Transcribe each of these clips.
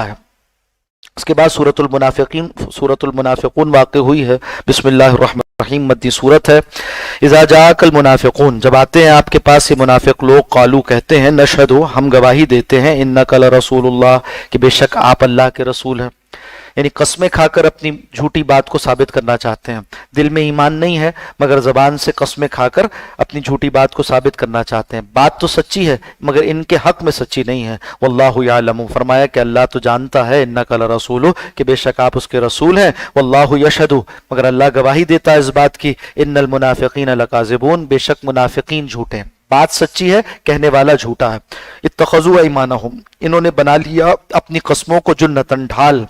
है। इसके बाद सूरतुल मुनाफिकून वाक़ हुई है। बिस्मिल्लाहिर्रहमानिर्रहीम मद्दी सूरत है। इज़ा जाअकल मुनाफिकून, जब आते हैं आपके पास ये मुनाफिक लोग, कालू कहते हैं, नशहदु, हम गवाही देते हैं, इन्नका लरसूलुल्लाह, कि बेशक आप अल्लाह के रसूल हैं। यानी कस्में खाकर अपनी झूठी बात को साबित करना चाहते हैं। दिल में ईमान नहीं है मगर ज़बान से कस्में खाकर अपनी झूठी बात को साबित करना चाहते हैं। बात तो सच्ची है मगर इनके हक में सच्ची नहीं है। वल्लाहु यालमु, फरमाया कि अल्लाह तो जानता है, इन्नका लरसूलु, कि बेशक आप उसके रसूल हैं। वल्लाहु यशहदु, मगर अल्लाह गवाही देता है इस बात की, इन्नल मुनाफिकीन लकाज़िबून, बेशक मुनाफिकीन झूठे हैं। बात सच्ची है, कहने वाला झूठा है। इत्तखज़ू ऐमानहुम, इन्होंने बना लिया अपनी कस्मों को जुन्नतन, ढाल।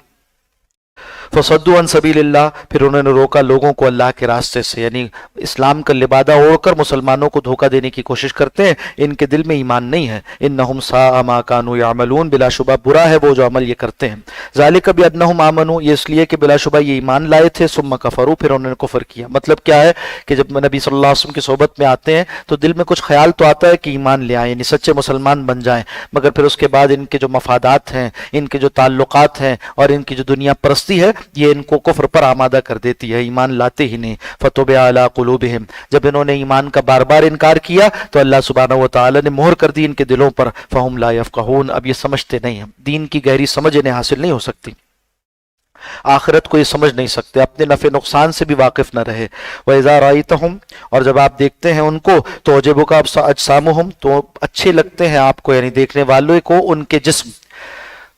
फसद्दू अन सबीलिल्लाह, फिर उन्होंने रोका लोगों को अल्लाह के रास्ते से, यानी इस्लाम का लिबादा ओढ़कर मुसलमानों को धोखा देने की कोशिश करते हैं। इनके दिल में ईमान नहीं है। इन्नहुम साअ मा कानू यामलून, बिलाशुबा बुरा है वो जो अमल ये करते हैं। ज़ालिका बिअन्नहुम आमनू, ये इसलिए कि बिलाशुबा ये ईमान लाए थे, सुम्मा कफरू, फिर उन्होंने कुफर किया। मतलब क्या है कि जब नबी सल्लल्लाहु अलैहि वसल्लम की सोबत में आते हैं तो दिल में कुछ ख्याल तो आता है कि ईमान ले आए, यानी सच्चे मुसलमान बन जाएं, मगर फिर उसके बाद इनके जो मफादात हैं, इनके जो ताल्लुकात हैं और इनकी जो दुनिया परस्ती है, ये इनको कुफ्र पर आमादा कर देती है, ईमान लाते ही नहीं। फतुबिया अला कुलूबिहिम, जब इन्होंने ईमान का बार बार इनकार किया तो अल्लाह सुब्हानहू व तआला ने मोहर कर दी इनके दिलों पर। फहुम ला यफ़क़हून, अब ये समझते नहीं हैं, दीन की गहरी समझ इन्हें हासिल नहीं हो सकती, आखिरत को ये समझ नहीं सकते, अपने नफ़े नुकसान से भी वाकिफ न रहे। वइज़ा रअयतहुम, और जब आप देखते हैं उनको, तो अजबुका अजसामुहुम, तो अच्छे लगते हैं आपको, यानी देखने वालों को उनके जिस्म।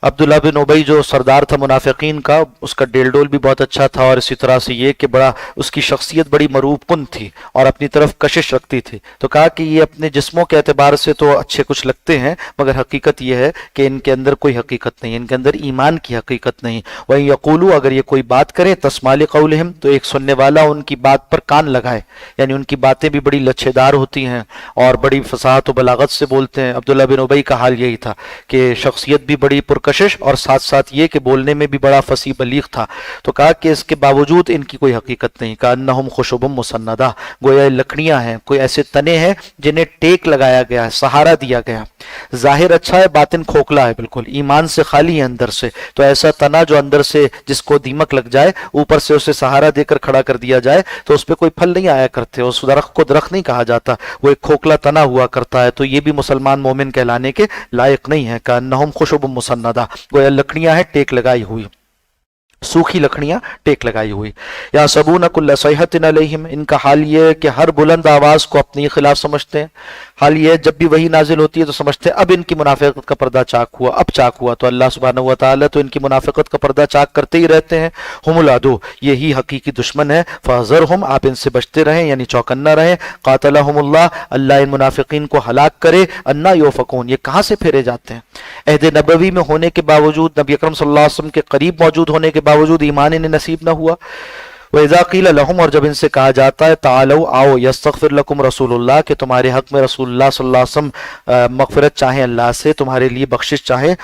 अब्दुल्ला बिन उबई जो सरदार था मुनाफिकीन का, उसका डेल डोल भी बहुत अच्छा था, और इसी तरह से ये कि बड़ा उसकी शख्सियत बड़ी मरूबकुन थी और अपनी तरफ कशिश रखती थी। तो कहा कि ये अपने जिस्मों के एतबार से तो अच्छे कुछ लगते हैं मगर हकीकत ये है कि इनके अंदर कोई हकीकत नहीं, इनके अंदर ईमान की हकीकत नहीं। वहीं यक़ूलू, अगर ये कोई बात करें, तस्माल क़ौलिहिम, तो एक सुनने वाला उनकी बात पर कान लगाए, यानी उनकी बातें भी बड़ी लच्छेदार होती हैं और बड़ी फसाहत व बलागत से बोलते हैं। अब्दुल्ला बिन उबई का हाल यही था कि शख्सियत भी बड़ी पुरकशिश और साथ साथ ये कि बोलने में भी बड़ा फसी बलीग था। तो कहा कि इसके बावजूद इनकी कोई हकीकत नहीं। कहा अन्नहुम खुशबुम मुसन्नदा, गोया लकड़ियां हैं, कोई ऐसे तने हैं जिन्हें टेक लगाया गया है, सहारा दिया गया। जाहिर अच्छा है, बातिन खोखला है, बिल्कुल ईमान से खाली है अंदर से। तो ऐसा तना जो अंदर से जिसको दीमक लग जाए, ऊपर से उसे सहारा देकर खड़ा कर दिया जाए तो उस पर कोई फल नहीं आया करते, उस दरख्त को दरख्त नहीं कहा जाता, वो एक खोखला तना हुआ करता है। तो ये भी मुसलमान मोमिन कहलाने के लायक नहीं है। कहा अन्नहुम खुशबुम मुसन्नदा, गोया लकड़ियां हैं टेक लगाई हुई, सूखी लकड़ियां टेक लगाई हुई। या सबून कुल्ल सैहतिन अलैहिम, इनका हाल ये है कि हर बुलंद आवाज को अपने खिलाफ समझते हैं। हाल ये है जब भी वही नाजिल होती है तो समझते हैं अब इनकी मुनाफिकत का पर्दा चाक हुआ, अब चाक हुआ। तो अल्लाह सुब्हानहू व तआला तो इनकी मुनाफिकत का पर्दा चाक करते ही रहते हैं। हुमुल अदू, यही हकीकी दुश्मन है। फहज़रहुम, आप इनसे बचते रहें, यानी चौकन्ना रहें। क़ातलहुमुल्लाह, अल्लाह इन मुनाफिकीन को हलाक करे। अन्ना युफ़कून, ये कहाँ से फेरे जाते हैं। अहद नबवी में होने के बावजूद, नबी अकरम सल्लल्लाहु अलैहि वसल्लम के करीब मौजूद होने के बावजूद ईमान इन्हें नसीब न हुआ। वइज़ा क़ील लहुम, और जब इनसे कहा जाता है, तालौ, आओ, यस्तग़फिर लकुम रसूलुल्लाह, कि तुम्हारे हक में रसूलुल्लाह सल्लल्लाहु अलैहि वसल्लम मग़फ़िरत चाहें अल्लाह से, तुम्हारे लिए बख्शिश चाहें।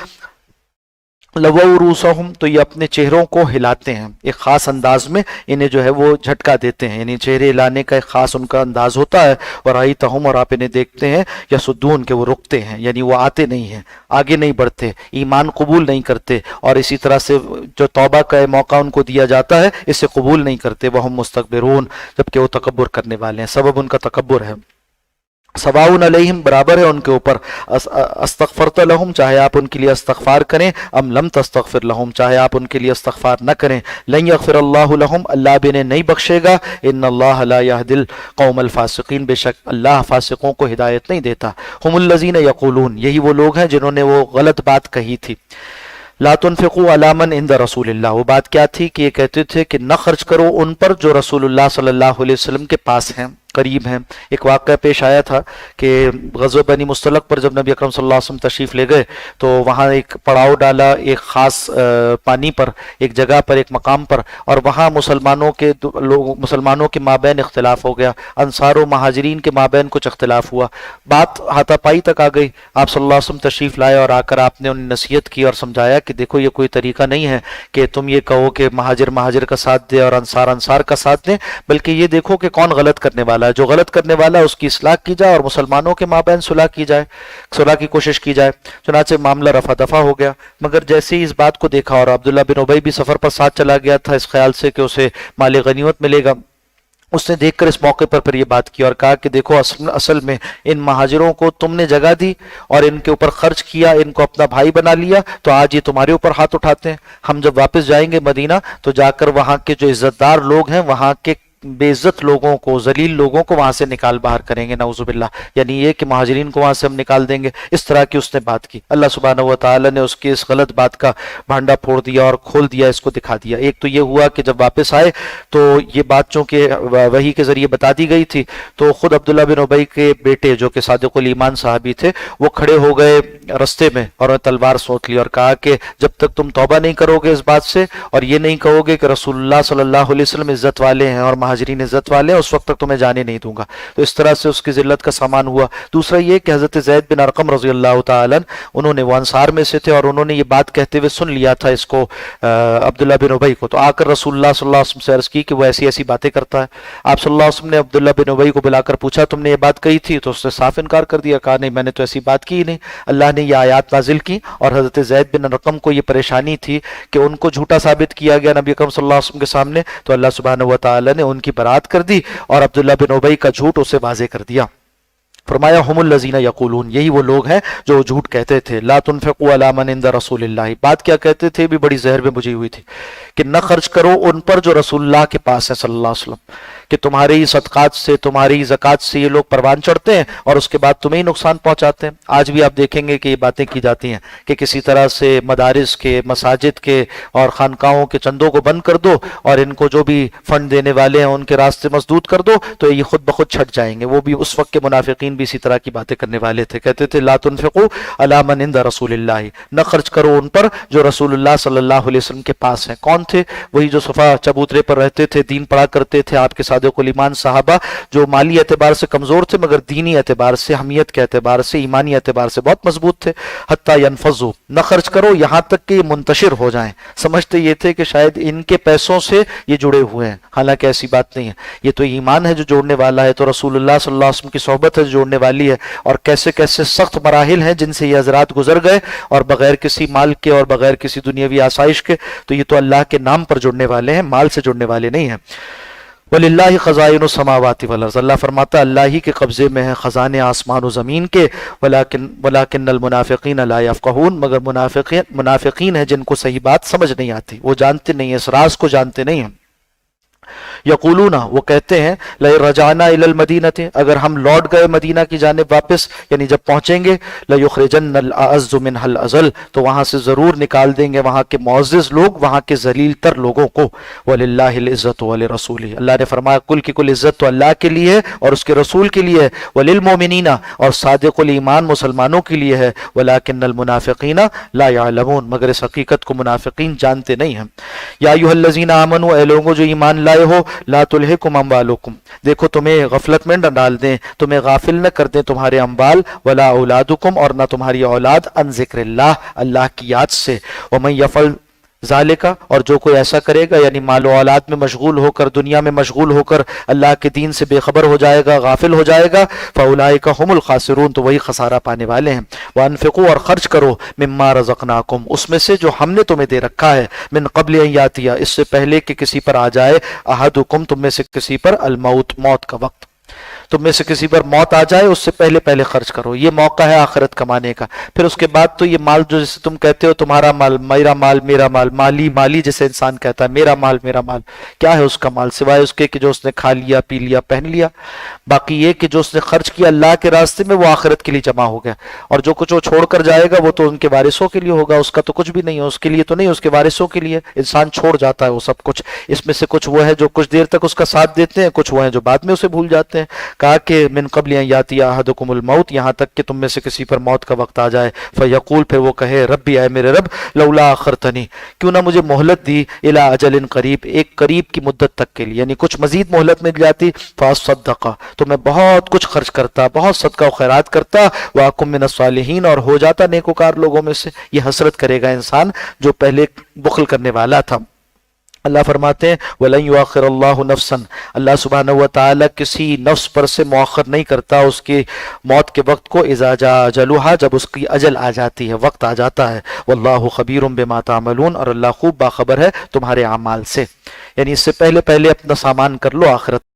लवौ रूसहुम, तो ये अपने चेहरों को हिलाते हैं, एक ख़ास अंदाज में इन्हें जो है वो झटका देते हैं, यानी चेहरे हिलाने का एक ख़ास उनका अंदाज होता है। और रअयतहुम, और आप इन्हें देखते हैं, यसुद्दून, के वो रुकते हैं, यानी वो आते नहीं हैं, आगे नहीं बढ़ते, ईमान कबूल नहीं करते, और इसी तरह से जो तौबा का मौका उनको दिया जाता है इसे कबूल नहीं करते। वहुम मुस्तकबिरून, जबकि वो तकब्बुर करने वाले हैं, सबब उनका तकब्बुर है। सवाउन अलैहिम, बराबर है उनके ऊपर। अस्तगफरत लहुम, चाहे आप उनके लिए इस्तगफार करें, अम लम तस्तगफिर लहुम, चाहे आप उनके लिए इस्तगफार न करें। लन यगफिर अल्लाहु लहुम, अल्लाह भी इन्हें नहीं बख्शेगा। इन्नल्लाह ला यहदिल कौमल फासिकीन, बेशक अल्लाह फासिकों को हिदायत नहीं देता। हुमुल लज़ीना यक़ूलून, यही वो लोग हैं जिन्होंने वो गलत बात कही थी। ला तुनफ़िक़ू अला मन इंद रसूलिल्लाह, वो बात क्या थी कि ये कहते थे कि न खर्च करो उन पर जो रसूलुल्लाह सल्लल्लाहु अलैहि वसल्लम के पास हैं, करीब हैं। एक वाक़या पेश आया था कि ग़ज़वा बनी मुस्तलक पर जब नबी अकरम सल्लल्लाहु अलैहि वसल्लम तशरीफ़ ले गए तो वहाँ एक पड़ाव डाला, एक ख़ास पानी पर, एक जगह पर, एक मकाम पर, और वहाँ मुसलमानों के माबैन इख्तिलाफ़ हो गया। अंसार व महाजरीन के माबैन कुछ इख्तिलाफ़ हुआ, बात हाथापाई तक आ गई। आप सल्लल्लाहु अलैहि वसल्लम तशरीफ़ लाए और आकर आपने उन्हें नसीहत की और समझाया कि देखो ये कोई तरीका नहीं है कि तुम ये कहो कि महाजिर महाजिर का साथ दे और अंसार अंसार का साथ दें, बल्कि ये देखो कि कौन गलत करने वाला वाला है, जो गलत करने वाला है उसकी इस्लाह की जाए और मुसलमानों के माबैन सुलह की जाए, सुलह की कोशिश की जाए। चुनाचे मामला रफा दफा हो गया। मगर जैसे ही इस बात को देखा और अब्दुल्ला बिन उबई भी सफर पर साथ चला गया था इस ख्याल से कि उसे माल गनीमत मिलेगा, उसने देखकर इस मौके पर फिर ये बात की और कहा कि देखो असल में इन महाजिरों को तुमने जगह दी और इनके ऊपर खर्च किया, इनको अपना भाई बना लिया, तो आज ये तुम्हारे ऊपर हाथ उठाते हैं। हम जब वापस जाएंगे मदीना तो जाकर वहां के जो इज्जतदार लोग हैं, वहां के बेइज्जत लोगों को, जलील लोगों को वहां से निकाल बाहर करेंगे, नऊजुबिल्लाह, यानी ये कि महाजिरीन को वहां से हम निकाल देंगे। इस तरह की उसने बात की। अल्लाह सुब्हानहू व तआला ने उसकी इस गलत बात का भांडा फोड़ दिया और खोल दिया, इसको दिखा दिया। एक तो ये हुआ कि जब वापस आए तो ये बात चूंकि वही के जरिए बता दी गई थी, तो खुद अब्दुल्ला बिन उबई के बेटे जो कि सादिकुल ईमान साहबी थे, वो खड़े हो गए रस्ते में और तलवार सोच ली और कहा कि जब तक तुम तौबा नहीं करोगे इस बात से और ये नहीं कहोगे कि रसूलुल्लाह सल्लल्लाहु अलैहि वसल्लम इज्जत वाले हैं और महाजिरीन इज्जत वाले हैं, उस वक्त तक तुम्हें जाने नहीं दूंगा। तो इस तरह से उसकी जिल्लत का सामान हुआ। दूसरा ये कि हजरत ज़ैद बिन अरकम रज़ी अल्लाह तआला उन्होंने, वो अंसार में से थे और उन्होंने ये बात कहते हुए सुन लिया था इसको अब्दुल्ला बिन उबई को, तो आकर रसूलुल्लाह सल्लल्लाहु अलैहि वसल्लम से अर्ज की कि वो ऐसी ऐसी बातें करता है। आप सल्लल्लाहु अलैहि वसल्लम ने अब्दुल्ला बिन उबई को बुलाकर पूछा तुमने ये बात कही थी? तो उसने साफ इनकार कर दिया, कहा नहीं मैंने तो ऐसी बात की ही नहीं। अल्लाह ने ये आयत नाजिल की और हजरत ज़ैद बिन अरकम को ये परेशानी थी कि उनको झूठा साबित किया गया नबी अकरम सल्लल्लाहु अलैहि वसल्लम के सामने, तो अल्लाह सुब्हानहू व तआला ने उनकी बरात कर दी और अब्दुल्ला बिन उबई का झूठ उसे वाज़े कर दिया। फरमाया हुमुल लज़ीना यक़ूलून, यही वो लोग हैं जो झूठ कहते थे, ला तुनफ़िक़ू अला मन इंद रसूलिल्लाह। बात क्या कहते थे भी बड़ी जहर में बुझी हुई थी कि न खर्च करो उन पर जो रसूलुल्लाह के पास है सल्लल्लाहु अलैहि वसल्लम, कि तुम्हारी सदकात से, तुम्हारी ज़कात से ये लोग परवान चढ़ते हैं और उसके बाद तुम्हें ही नुकसान पहुंचाते हैं। आज भी आप देखेंगे कि ये बातें की जाती हैं कि किसी तरह से मदारिस के, मसाजिद के और खानकाहों के चंदों को बंद कर दो और इनको जो भी फंड देने वाले हैं उनके रास्ते मसदूद कर दो, तो ये खुद ब खुद छट जाएंगे। वो भी उस वक्त के मुनाफिकीन भी इसी तरह की बातें करने वाले थे, कहते थे ला तुनफ़िक़ू अला मन इंद रसूलिल्लाह, न खर्च करो उन पर जो रसूलुल्लाह सल्लल्लाहु अलैहि वसल्लम के पास हैं। कौन थे? वही जो सफा चबूतरे पर रहते थे, दीन पढ़ा करते थे, आपके सादिकुल ईमान साहबा, जो माली एतबार से कमजोर थे मगर दीनी एतबार से, हमियत के एतबार से, ईमानी एतबार से बहुत मजबूत थे। हत्ता यनफज़ू, न खर्च करो यहाँ तक कि ये मुंतशिर हो जाएं। समझते ये थे कि शायद इनके पैसों से ये जुड़े हुए हैं, हालांकि ऐसी बात नहीं है। ये तो ईमान है जो जोड़ने वाला है, तो रसूलुल्लाह सल्लल्लाहु अलैहि वसल्लम की सोहबत है जो जोड़ने वाली है। और कैसे कैसे सख्त मराहिल हैं जिनसे ये हजरात गुजर गए और बगैर किसी माल के और बगैर किसी दुनियावी आसाइश के, तो ये तो अल्लाह के नाम पर जुड़ने वाले हैं, माल से जुड़ने वाले नहीं हैं। वलिल्लाहि खज़ाइनुस समावाति वल अर्ज़, अल्लाह फरमाता अल्लाह ही के कब्जे में है खजाने आसमान और ज़मीन के। वलाकिन्नल मुनाफ़िक़ीन ला यफ़क़हून, मगर मुनाफ़िक़ीन है जिनको सही बात समझ नहीं आती, वो जानते नहीं है, इस राज को जानते नहीं हैं। यक़ूलूना, वो कहते हैं ला रजाना इलल मदीनति, अगर हम लौट गए मदीना की जानिब वापस, यानी जब पहुंचेंगे, ला युख़रिजन्नल अअज़्ज़ु मिनहल अज़ल, तो वहां से जरूर निकाल देंगे वहां के मुअज़्ज़िज़ लोग वहां के जलील तर लोगों को। वलिल्लाहिल इज़्ज़तु व लिरसूलिही, अल्लाह ने फरमाया कुल की कुल इज्जत तो अल्लाह के लिए है और उसके रसूल के लिए है। वलिल मोमिनीना, और सादिकुल ईमान मुसलमानों के लिए है। वलाकिन्नल मुनाफ़िक़ीना ला यअलमून, मगर इस हकीकत को मुनाफ़िक़ीन जानते नहीं हैं। या अय्युहल्लज़ीना आमनू, ए लोगों जो ईमान लाए हो, ला तुल्हिकुम अम्वालुकुम, देखो तुम्हें गफलत में न डाल दें, तुम्हें गाफिल न कर दें तुम्हारे अम्बाल, वला औलादुकुम, और न तुम्हारी औलाद, अन ज़िक्रिल्लाह, अल्लाह की याद से। वमन यफ़अल ज़ालिका, और जो कोई ऐसा करेगा, यानी माल औलाद में मशगूल होकर, दुनिया में मशगूल होकर अल्लाह के दीन से बेखबर हो जाएगा, गाफिल हो जाएगा, फ़उलाइका हुमुल खासिरून, तो वही खसारा पाने वाले हैं। वअनफ़िक़ू, और खर्च करो, मिम्मा रज़क़नाकुम, उसमें से जो हमने तुम्हें दे रखा है, मिन क़ब्ल अन यातिया, इससे पहले कि किसी पर आ जाए, अहदुकुम, तुम में से किसी पर, अल मौत, मौत का वक्त, तुम में से किसी पर मौत आ जाए उससे पहले पहले खर्च करो। ये मौका है आखिरत कमाने का। फिर उसके बाद तो ये माल जो जैसे तुम कहते हो तुम्हारा माल, मेरा माल, मेरा माल, माली माली जैसे इंसान कहता है मेरा माल मेरा माल, क्या है उसका माल सिवाय उसके कि जो उसने खा लिया, पी लिया, पहन लिया। बाकी ये कि जो उसने खर्च किया अल्लाह के रास्ते में वो आखिरत के लिए जमा हो गया, और जो कुछ वो छोड़ कर जाएगा वो तो उनके वारिसों के लिए होगा, उसका तो कुछ भी नहीं है, उसके लिए तो नहीं, उसके वारिसों के लिए इंसान छोड़ जाता है वो सब कुछ। इसमें से कुछ वो है जो कुछ देर तक उसका साथ देते हैं, कुछ वो है जो बाद में उसे भूल जाते हैं। कहा कि मिन क़ब्ल अन यातिया अहदुकुमुल मौत, यहाँ तक कि तुम में से किसी पर मौत का वक्त आ जाए, फ़यक़ूल, फिर वो कहे रब्बी, आए मेरे रब, लौला अख़रतनी, क्यों ना मुझे मोहलत दी, इला अजलिन करीब, एक करीब की मुद्दत तक के लिए, यानी कुछ मजीद मोहलत मिल जाती, फ़असद्दक़, तो मैं बहुत कुछ खर्च करता, बहुत सदका व खैरात करता, व अकुम मिनस सालिहीन, और हो जाता नेकोकार लोगों में से। ये हसरत करेगा इंसान जो पहले बुखल करने वाला था। اللہ فرماتے ہیں وَلَن يُؤَخِّرَ اللَّهُ نَفْسًا، اللہ سبحانہ و تعالیٰ کسی نفس پر سے مؤخر نہیں کرتا اس کی موت کے وقت کو، اذا جاء اجلها، جب اس کی اجل آ جاتی ہے، وقت آ جاتا ہے، واللہ خبیر بما تعملون، اور اللہ خوب باخبر ہے تمہارے اعمال سے، یعنی اس سے پہلے اپنا سامان کر لو آخرت